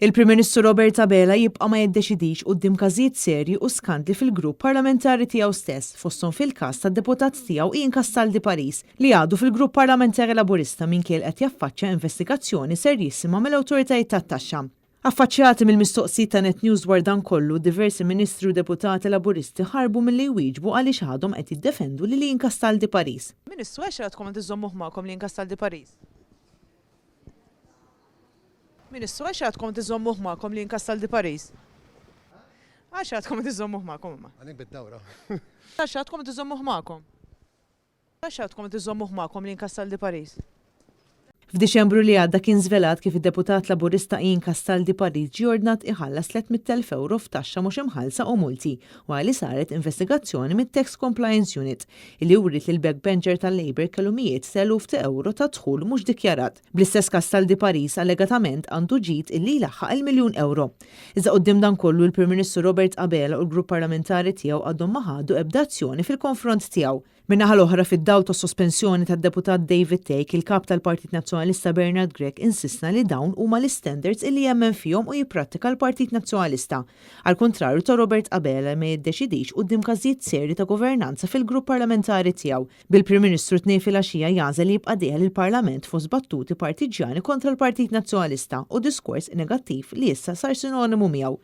Il-Prim Ministru Robert Abela jibqa' ma jiddeċidix quddiem każijiet serji u skandli fil-grupp parlamentari tiegħu stess fosthom fil-każ tad-deputat tiegħu Castaldi Paris li għadu fil-grupp parlamentari Laburista minkejl qed jaffaċċja investigazzjoni serjissima mill-awtoritajiet tat-taxxa. Affaċċjati mill-mistoqsijiet ta' Net News dwar dan kollu, diversi ministri u deputati Laburisti ħarbu milli jwieġbu għaliex għadhom qed jiddefendu lil Castaldi Paris. Ministru għax għadkom qed iżommuh magħkom lil Castaldi Paris? Ministru għax għadkom tiżommuh magħkom lil Castaldi Paris? Għax għadkom tiżommuh magħkom imma? Għanik bid-dawra. Għax għadkom tiżommuh magħkom? Għax għadkom tiżommuh magħkom lil Castaldi Paris? F'Diċembru li għadda kien żvelat kif id-deputat Laburista Castaldi Paris ġiordnat iħallas 300,000 euro f'taxxa mhux imħallsa u multi li saret investigazzjoni mit-Tax Compliance Unit li wrid li l-backbencher tal-Labor kellu mijiet eluf ta' euro ta' dħul mhux dikjarat. Bl-istess Castaldi Paris allegatament għandu ġid illi laħħaq il-1,000,000 euro. Iżda quddiem dan kollu l-Prim Ministru Robert Abela u l-grupp parlamentari tiegħu għadhom ma ħadu ebda azzjoni fil-konfront tiegħu. Min-naħa l-oħra fid-dawl ta' sospensjoni tad-deputat David Take, il-kap tal-Partit Nazzjonalista Bernard Grech insistna li dawn huma l-standards illi jemmen fihom u jipprattika l-Partit Nazzjonalista. Al kontrarju ta' Robert Abela ma jiddeċidix quddiem każijiet serji ta' governanza fil-grupp parlamentari tiegħu. Bil-Prim Ministru tnejn filgħaxija jażel li jibqa' dejja lill-Parlament fost battuti partiġjani kontra l-Partit Nazzjonalista u diskors negattiv li issa sar sinonimu miegħu.